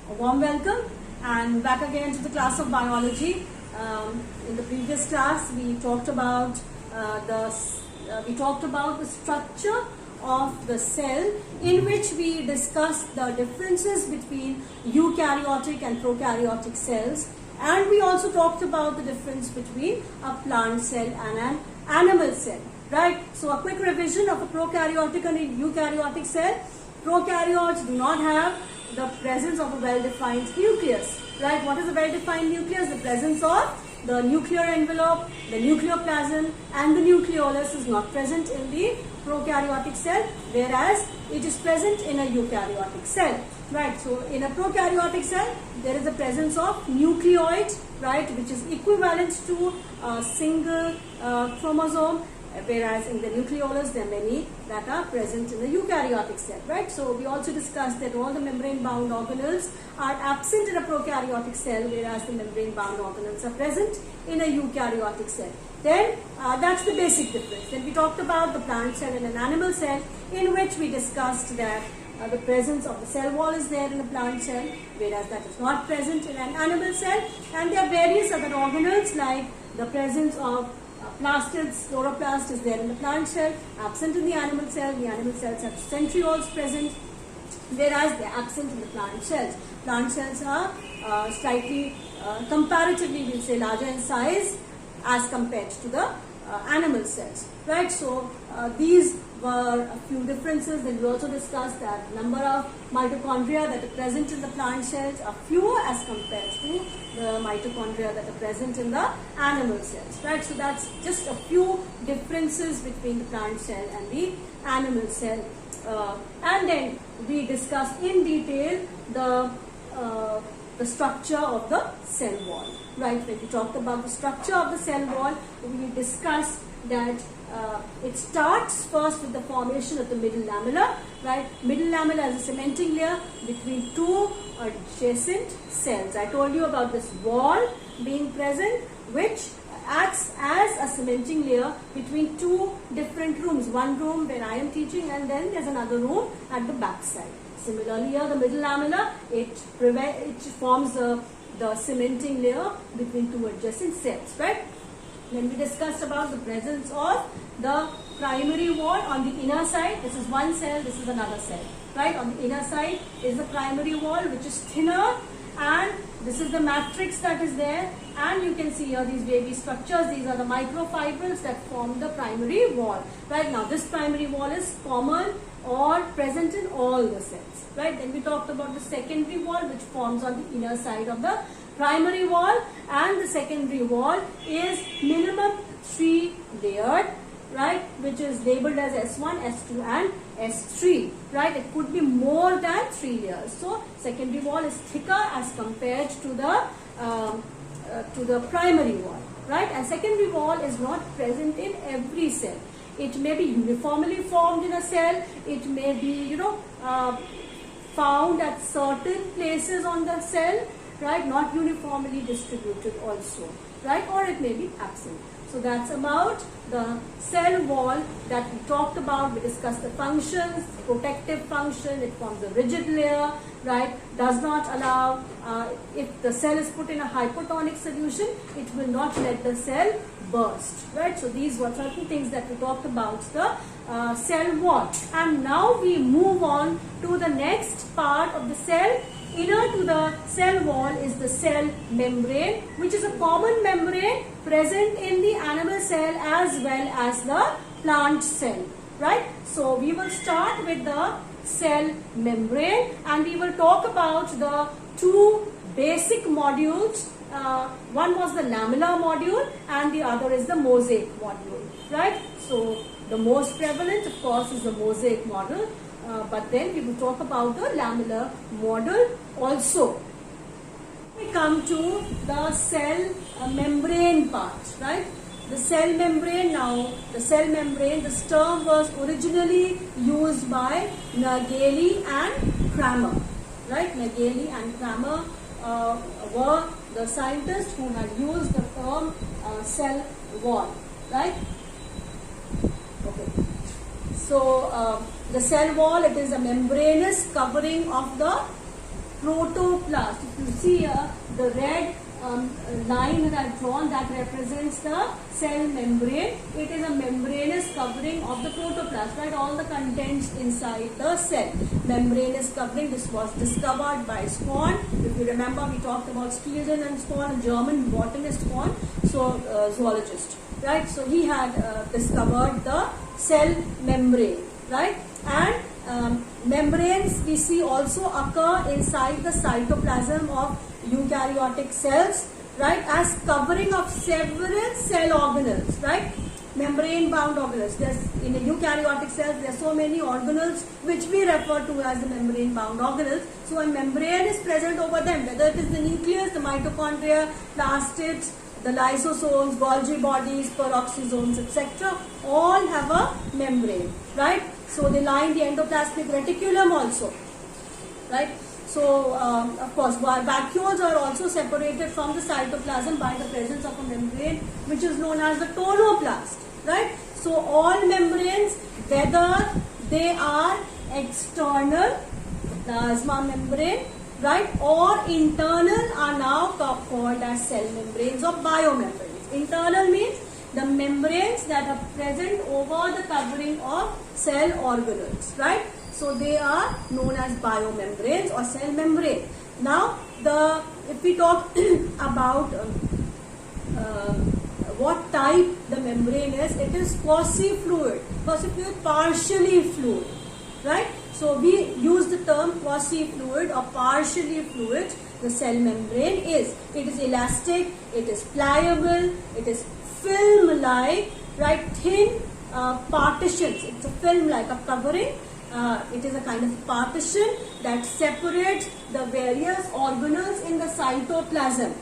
A warm welcome and back again to the class of biology. In the previous class, we talked about the structure of the cell, in which we discussed the differences between eukaryotic and prokaryotic cells, and we also talked about the difference between a plant cell and an animal cell. Right? So a quick revision of a prokaryotic and a eukaryotic cell. Prokaryotes do not have the presence of a well-defined nucleus. Right? What is a well-defined nucleus? The presence of the nuclear envelope, the nucleoplasm and the nucleolus is not present in the prokaryotic cell, whereas it is present in a eukaryotic cell. Right? So in a prokaryotic cell, there is the presence of nucleoid, right, which is equivalent to a single chromosome, whereas in the nucleolus there are many that are present in the eukaryotic cell, right? So we also discussed that all the membrane-bound organelles are absent in a prokaryotic cell, whereas the membrane-bound organelles are present in a eukaryotic cell. Then that's the basic difference. Then we talked about the plant cell and an animal cell, in which we discussed that the presence of the cell wall is there in a plant cell, whereas that is not present in an animal cell. And there are various other organelles, like the presence of plastids, chloroplast is there in the plant cell, absent in the animal cell. The animal cells have centrioles present, whereas they are absent in the plant cells. Plant cells are slightly, comparatively, we'll say, larger in size as compared to the animal cells. Right? So these were a few differences. Then we also discussed that number of mitochondria that are present in the plant cells are fewer as compared to the mitochondria that are present in the animal cells. Right? So that's just a few differences between the plant cell and the animal cell. And then we discussed in detail the structure of the cell wall. Right? When we talked about the structure of the cell wall, we discussed that it starts first with the formation of the middle lamella. Right? Middle lamella is a cementing layer between two adjacent cells. I told you about this wall being present, which acts as a cementing layer between two different rooms. One room where I am teaching, and then there's another room at the back side. Similarly, here the middle lamella, it forms the cementing layer between two adjacent cells. Right? Then we discussed about the presence of the primary wall on the inner side. This is one cell, this is another cell. Right? On the inner side is the primary wall, which is thinner, and this is the matrix that is there. And you can see here these wavy structures. These are the microfibrils that form the primary wall. Right? Now this primary wall is common or present in all the cells. Right? Then we talked about the secondary wall, which forms on the inner side of the primary wall, and the secondary wall is minimum 3 layered, right, which is labeled as S1, S2 and S3. Right? It could be more than 3 layers. So secondary wall is thicker as compared to the primary wall. Right? And secondary wall is not present in every cell. It may be uniformly formed in a cell. It may be, found at certain places on the cell. Right? Not uniformly distributed also. Right? Or it may be absent. So that's about the cell wall that we talked about. We discussed the functions, protective function. It forms a rigid layer. Right? Does not allow, if the cell is put in a hypotonic solution, it will not let the cell burst. Right? So these were certain things that we talked about the cell wall. And now we move on to the next part of the cell. Inner to the cell wall is the cell membrane, which is a common membrane present in the animal cell as well as the plant cell. Right? So we will start with the cell membrane, and we will talk about the two basic modules. One was the lamellar module and the other is the mosaic module. Right? So the most prevalent, of course, is the mosaic module. But then we will talk about the lamellar module also. We come to the cell membrane part, right? The cell membrane, now the cell membrane, this term was originally used by Naegeli and Kramer, right? Naegeli and Kramer were the scientists who had used the term cell wall, right? Okay. So the cell wall, it is a membranous covering of the protoplast. If you see here, the red line that I've drawn, that represents the cell membrane. It is a membranous covering of the protoplast, right? All the contents inside the cell. Membranous covering. This was discovered by Schwann. If you remember, we talked about Stielsen and Schwann, a German botanist Schwann, so zoologist, right? So he had discovered the cell membrane, right? And membranes we see also occur inside the cytoplasm of eukaryotic cells, right, as covering of several cell organelles, right? Membrane bound organelles. There's in the eukaryotic cells there are so many organelles which we refer to as the membrane bound organelles. So a membrane is present over them, whether it is the nucleus, the mitochondria, plastids, the lysosomes, Golgi bodies, peroxisomes, etc. all have a membrane, right? So they line the endoplasmic reticulum also, right? So of course vacuoles are also separated from the cytoplasm by the presence of a membrane which is known as the tonoplast, right? So all membranes, whether they are external plasma membrane, right, or internal, are now called as cell membranes or biomembranes. Internal means the membranes that are present over the covering of cell organelles, right? So they are known as biomembranes or cell membrane. Now, if we talk about what type the membrane is, it is quasi-fluid. Quasi-fluid, partially fluid, right? So we use the term quasi-fluid or partially fluid. The cell membrane is. It is elastic, it is pliable, it is film-like, right? Thin partitions. It's a film-like a covering. It is a kind of partition that separates the various organelles in the cytoplasm,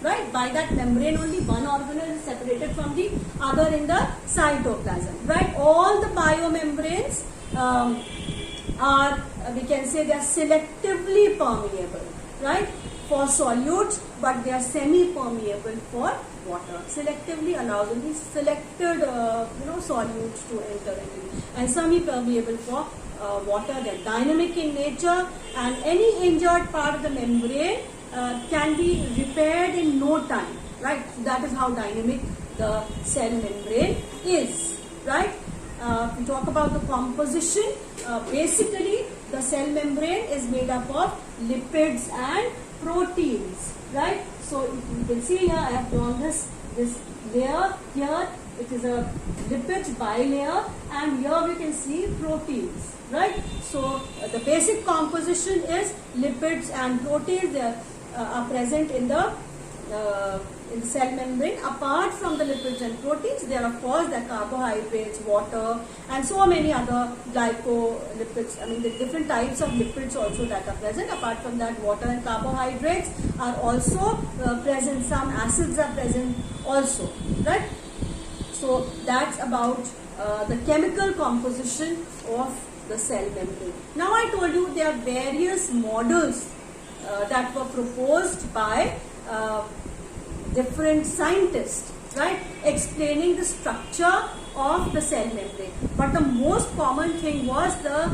right? By that membrane only one organelle is separated from the other in the cytoplasm, right? All the biomembranes are, we can say, they are selectively permeable, right, for solutes, but they are semi-permeable for water. Selectively allows only selected solutes to enter into, and semi-permeable for water. They are dynamic in nature, and any injured part of the membrane can be repaired in no time, right? So that is how dynamic the cell membrane is, right? We talk about the composition. Basically, the cell membrane is made up of lipids and proteins, right? So you can see here I have drawn this layer here. It is a lipids bilayer, and here we can see proteins, right? So the basic composition is lipids and proteins. They are present in the cell membrane. Apart from the lipids and proteins, there are of course the carbohydrates, water, and so many other glycolipids. I mean the different types of lipids also that are present. Apart from that, water and carbohydrates are also present. Some acids are present also, right? So that's about the chemical composition of the cell membrane. Now I told you there are various models that were proposed by different scientists, right, explaining the structure of the cell membrane. But the most common thing was the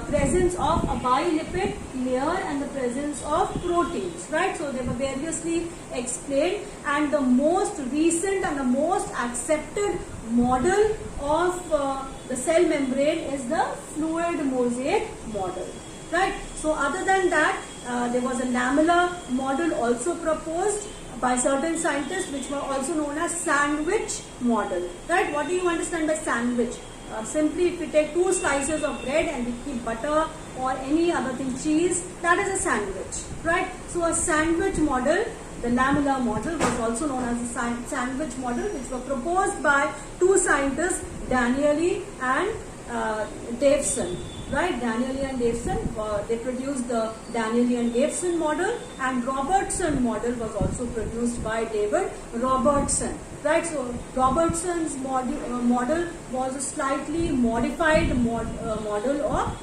presence of a bilipid layer and the presence of proteins, right? So they were variously explained, and the most recent and the most accepted model of the cell membrane is the fluid mosaic model, right? So other than that, there was a lamellar model also proposed by certain scientists, which were also known as sandwich model, right? What do you understand by sandwich? Simply, if we take two slices of bread and we keep butter or any other thing, cheese, that is a sandwich, right? So a sandwich model, the lamellar model, was also known as a sandwich model, which were proposed by two scientists, Danieli and Davidson. Right, Danieli and Davidson, they produced the Danieli and Davidson model, and Robertson model was also produced by David Robertson. Right, so Robertson's model was a slightly modified model of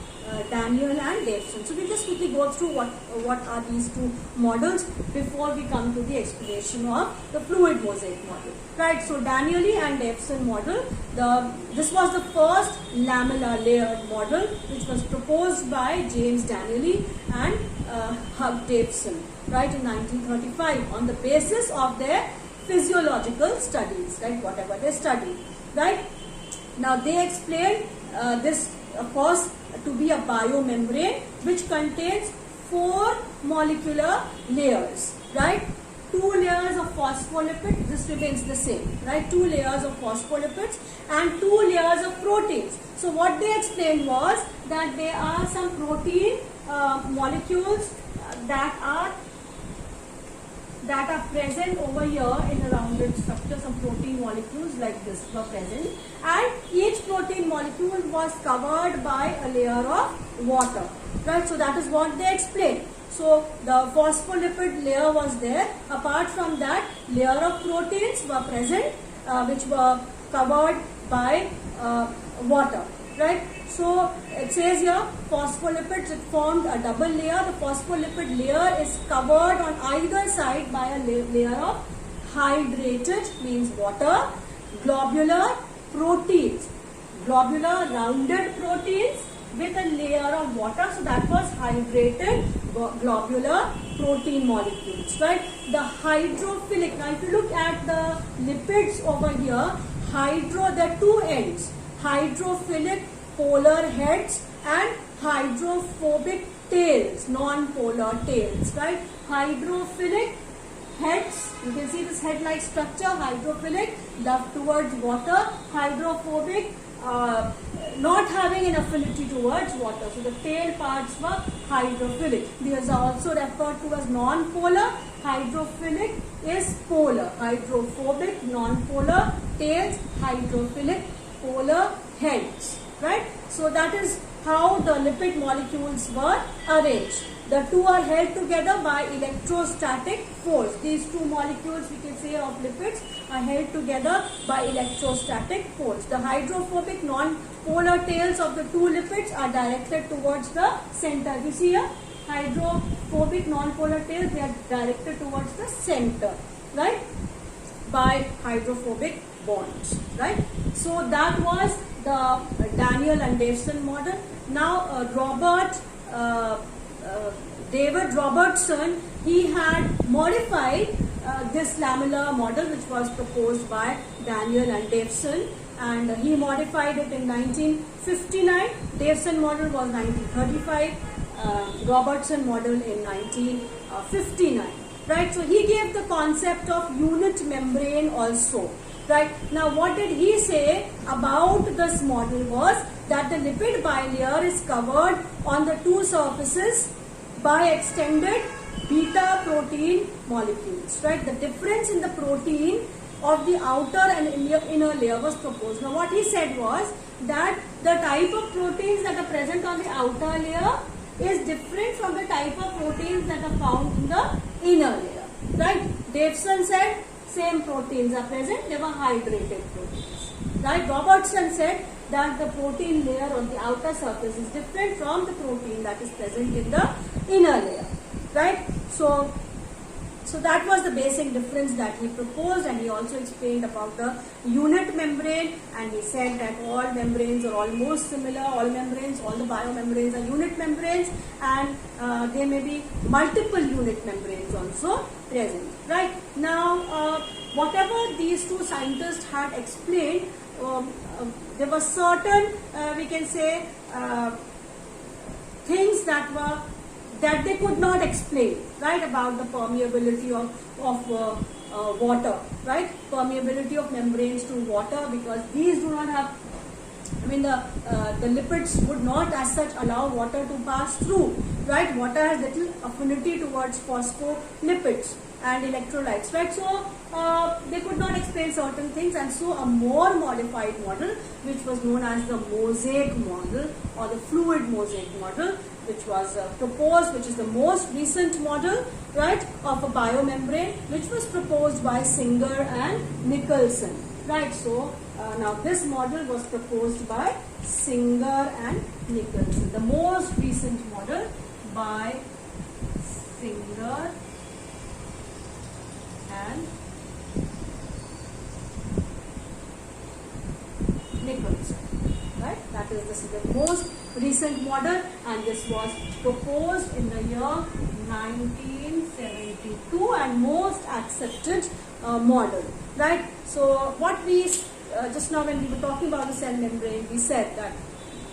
Daniel and Davidson. So we'll just quickly go through what are these two models before we come to the explanation of the fluid mosaic model. Right, so Danieli and Davidson model, this was the first lamellar layered model which was proposed by James Danieli and Hugh Davidson, right, in 1935 on the basis of their physiological studies, right, whatever they studied, right. Now they explained this, of course, to be a biomembrane which contains 4 molecular layers, right. 2 layers of phospholipids, this remains the same, right, 2 layers of phospholipids and 2 layers of proteins. So what they explained was that there are some protein molecules that are present over here in a rounded structure. Some protein molecules like this were present, and each protein molecule was covered by a layer of water, right. So that is what they explained. So the phospholipid layer was there. Apart from that, layer of proteins were present which were covered by water, right. So it says here phospholipids, it formed a double layer. The phospholipid layer is covered on either side by a layer of hydrated, means water, globular proteins, globular rounded proteins with a layer of water. So that was hydrated globular protein molecules, right. The hydrophilic, now if you look at the lipids over here, there are 2 ends, hydrophilic polar heads and hydrophobic tails, non-polar tails, right. Hydrophilic heads, you can see this head-like structure, hydrophilic, love towards water, hydrophobic, not having an affinity towards water. So the tail parts were hydrophilic. These are also referred to as non-polar. Hydrophilic is polar. Hydrophobic, non-polar, tails, hydrophilic, polar heads. Right? So that is how the lipid molecules were arranged. The 2 are held together by electrostatic force. These 2 molecules, we can say, of lipids are held together by electrostatic force. The hydrophobic non-polar tails of the 2 lipids are directed towards the center. You see here, hydrophobic non-polar tails, they are directed towards the center, right, by hydrophobic bonds, right. So that was the Daniel and Davidson model. Now David Robertson, he had modified this lamellar model which was proposed by Daniel and Davidson, and he modified it in 1959. Davidson model was 1935, Robertson model in 1959, right. So he gave the concept of unit membrane also, right. Now what did he say about this model was that the lipid bilayer is covered on the 2 surfaces by extended beta protein molecules, right. The difference in the protein of the outer and inner layer was proposed. Now what he said was that the type of proteins that are present on the outer layer is different from the type of proteins that are found in the inner layer, right. Davidson said same proteins are present, they were hydrated proteins, right. Robertson said that the protein layer on the outer surface is different from the protein that is present in the inner layer, right. So that was the basic difference that he proposed, and he also explained about the unit membrane, and he said that all membranes are almost similar, all the biomembranes are unit membranes, and there may be multiple unit membranes also present, right. Now whatever these 2 scientists had explained, there were certain we can say things that they could not explain, right, about the permeability of water, right, permeability of membranes to water, because these do not have, the lipids would not as such allow water to pass through, right. Water has little affinity towards phospholipids and electrolytes, right. So they could not explain certain things, and so a more modified model, which was known as the mosaic model or the fluid mosaic model, which was proposed, which is the most recent model, right, of a biomembrane, which was proposed by Singer and Nicholson, right. So now this model was proposed by Singer and Nicholson. The most recent model by Singer and Nicholson. Right? That is, this is the most recent model, and this was proposed in the year 1972 and most accepted model. Right? So what we just now when we were talking about the cell membrane, we said that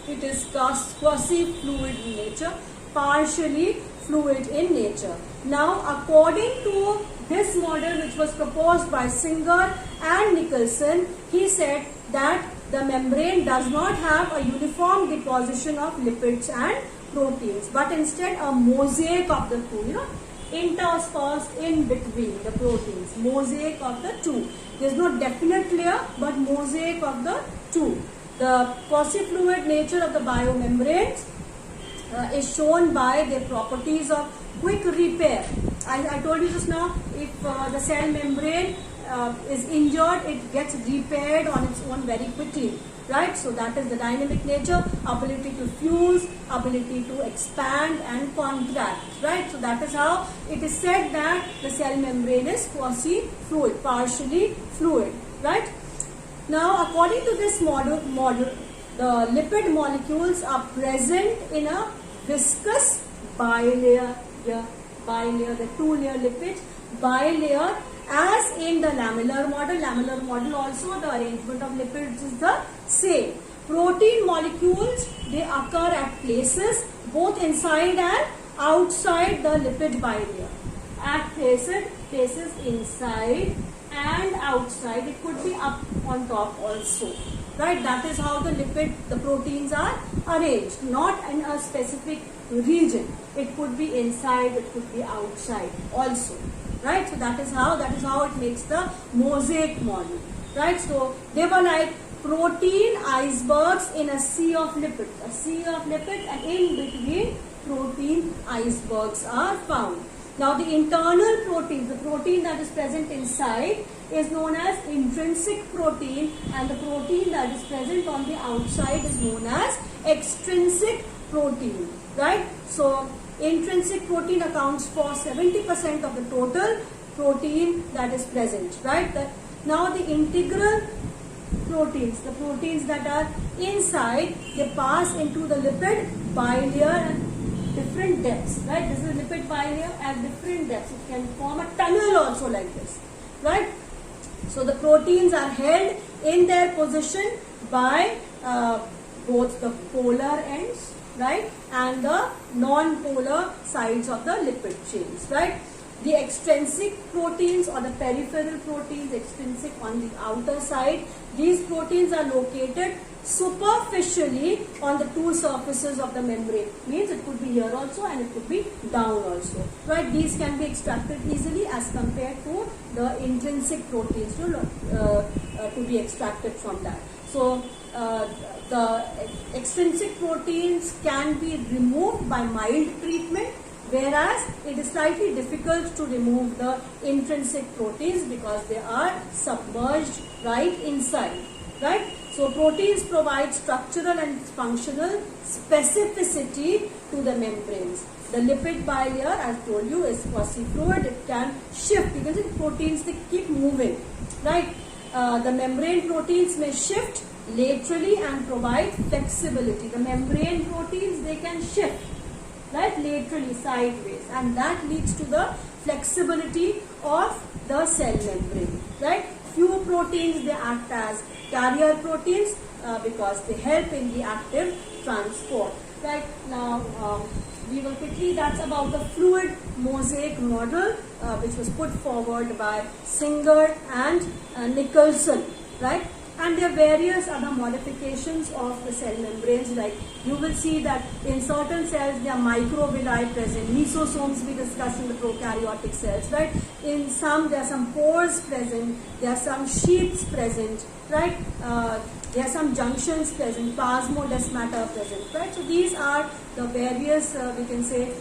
it is quasi-fluid in nature, partially fluid in nature. Now, according to this model which was proposed by Singer and Nicholson, he said that the membrane does not have a uniform deposition of lipids and proteins, but instead a mosaic of the two, interspersed in between the proteins, mosaic of the two. There is no definite layer, but mosaic of the two. The quasi-fluid nature of the biomembranes is shown by their properties of quick repair. I told you just now, if the cell membrane is injured, it gets repaired on its own very quickly. Right? So that is the dynamic nature, ability to fuse, ability to expand and contract. Right? So that is how it is said that the cell membrane is quasi-fluid, partially fluid. Right? Now, according to this model, the lipid molecules are present in a viscous bilayer, the two-layer lipids, bilayer, as in the lamellar model. Lamellar model also, the arrangement of lipids is the same. Protein molecules, they occur at places both inside and outside the lipid bilayer. At places inside and outside. It could be up on top also. Right? That is how the proteins are arranged, not in a specific region. It could be inside, it could be outside also. Right? So that is how it makes the mosaic model. Right? So they were like protein icebergs in a sea of lipids. A sea of lipids, and in between protein icebergs are found. Now the internal proteins, the protein that is present inside, is known as intrinsic protein, and the protein that is present on the outside is known as extrinsic protein. Right? So intrinsic protein accounts for 70% of the total protein that is present. Right? Now the integral proteins, the proteins that are inside, they pass into the lipid bilayer at different depths. Right? This is a lipid bilayer at different depths. It can form a tunnel also like this. Right? So the proteins are held in their position by both the polar ends, right, and the non-polar sides of the lipid chains. Right? The extrinsic proteins or the peripheral proteins, extrinsic on the outer side, these proteins are located superficially on the two surfaces of the membrane. Means it could be here also and it could be down also. Right? These can be extracted easily as compared to the intrinsic proteins to be extracted from that. So the extrinsic proteins can be removed by mild treatment, whereas it is slightly difficult to remove the intrinsic proteins because they are submerged right inside. Right? So proteins provide structural and functional specificity to the membranes. The lipid bilayer, as told you, is quasi-fluid. It can shift. You can see proteins, they keep moving. Right? The membrane proteins may shift laterally and provide flexibility. The membrane proteins, they can shift, right, laterally, sideways, and that leads to the flexibility of the cell membrane. Right? Few proteins, they act as carrier proteins because they help in the active transport. Right? Now we will quickly, that's about the fluid mosaic model which was put forward by Singer and Nicholson. Right? And there are various other modifications of the cell membranes, like you will see that in certain cells there are microvilli present, mesosomes we discussed in the prokaryotic cells, right? In some there are some pores present, there are some sheaths present, right? There are some junctions present, plasmodesmata present, right? So these are the various, we can say,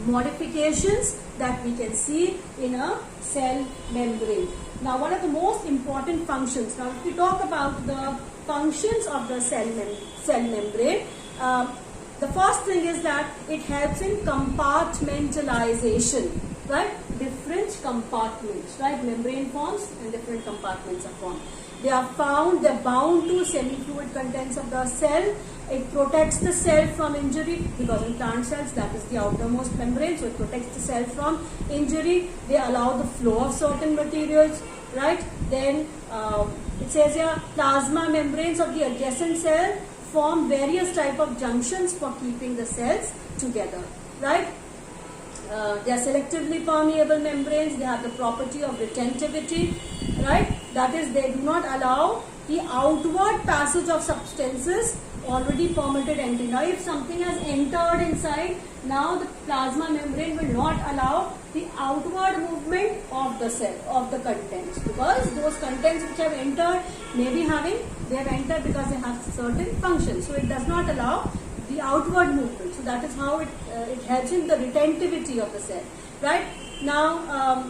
modifications that we can see in a cell membrane. Now, one of the most important functions. Now, if we talk about the functions of the cell membrane, the first thing is that it helps in compartmentalization, right? Different compartments, right? Membrane forms and different compartments are formed. They're bound to semi-fluid contents of the cell. It protects the cell from injury, because in plant cells that is the outermost membrane, so it protects the cell from injury. They allow the flow of certain materials, right? Then it says here, plasma membranes of the adjacent cell form various type of junctions for keeping the cells together, right? They are selectively permeable membranes. They have the property of retentivity, right? That is, they do not allow the outward passage of substances already permitted entry. Now, if something has entered inside, now the plasma membrane will not allow the outward movement of the cell, of the contents, because those contents which have entered they have entered because they have certain functions. So it does not allow the outward movement. So that is how it helps in the retentivity of the cell, right? Now,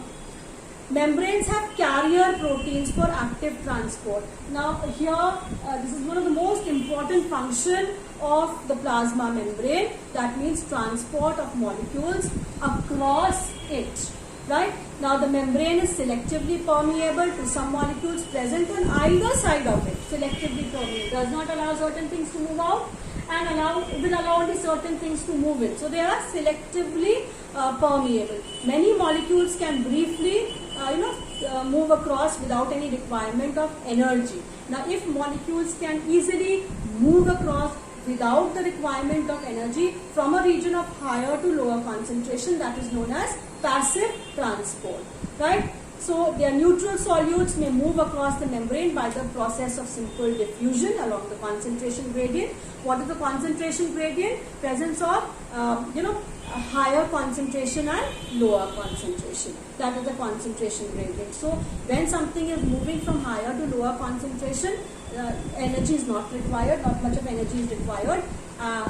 membranes have carrier proteins for active transport. Now here, this is one of the most important function of the plasma membrane. That means transport of molecules across it, right? Now the membrane is selectively permeable to some molecules present on either side of it. Selectively permeable, does not allow certain things to move out, and will allow only certain things to move in. So they are selectively permeable. Many molecules can briefly move across without any requirement of energy. Now, if molecules can easily move across without the requirement of energy from a region of higher to lower concentration, that is known as passive transport, right? So, their neutral solutes may move across the membrane by the process of simple diffusion along the concentration gradient. What is the concentration gradient? Presence of, a higher concentration and lower concentration. That is the concentration gradient. So, when something is moving from higher to lower concentration, energy is not required, not much of energy is required.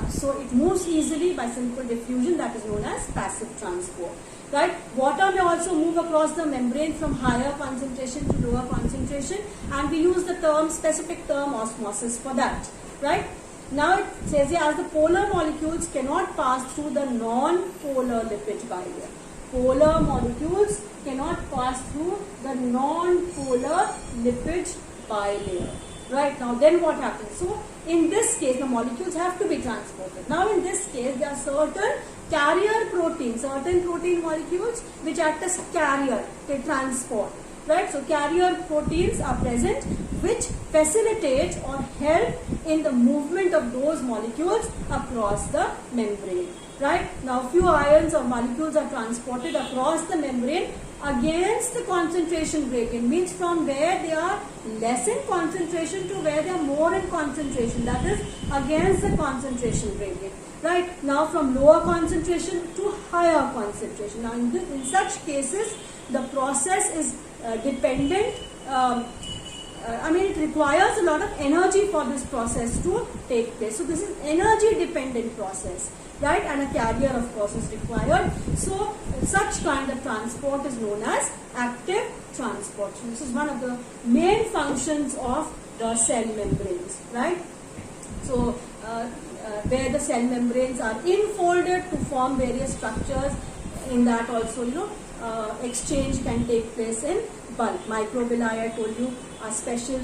So, it moves easily by simple diffusion, that is known as passive transport. Right? Water may also move across the membrane from higher concentration to lower concentration, and we use the specific term osmosis for that. Right? Now it says here, as the polar molecules cannot pass through the non-polar lipid bilayer. Polar molecules cannot pass through the non-polar lipid bilayer. Right, now then what happens? So in this case the molecules have to be transported. Now in this case there are certain carrier proteins, certain protein molecules which act as carrier, they transport. Right, so carrier proteins are present which facilitate or help in the movement of those molecules across the membrane. Right, now few ions or molecules are transported across the membrane against the concentration gradient, means from where they are less in concentration to where they are more in concentration, that is against the concentration gradient. Right, now from lower concentration to higher concentration. Now in such cases the process is dependent, it requires a lot of energy for this process to take place. So this is energy dependent process, right, and a carrier of course is required. So such kind of transport is known as active transport. So this is one of the main functions of the cell membranes, right? So where the cell membranes are infolded to form various structures, in that also exchange can take place in bulk. Microvilli, I told you, are special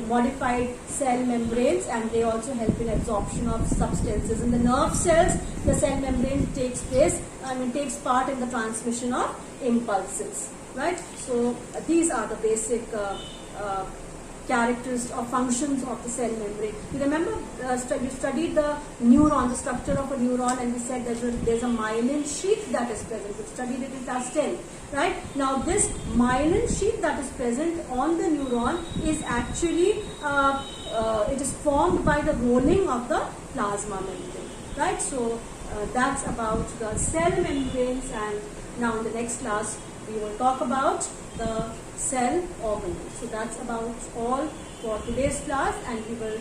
modified cell membranes, and they also help in absorption of substances. In the nerve cells, the cell membrane takes part in the transmission of impulses, right? So these are the basic characteristics or functions of the cell membrane. You remember you studied the neuron, the structure of a neuron, and we said that there's a myelin sheath that is present. We studied it in class 10, right? Now this myelin sheath that is present on the neuron is actually it is formed by the rolling of the plasma membrane, right? So that's about the cell membranes, and now in the next class we will talk about the cell organelles. So that's about all for today's class, and we will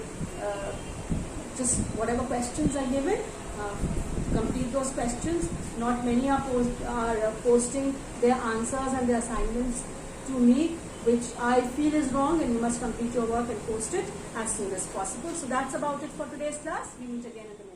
just whatever questions are given, complete those questions. Not many are posting their answers and their assignments to me, which I feel is wrong, and you must complete your work and post it as soon as possible. So that's about it for today's class. We meet again in the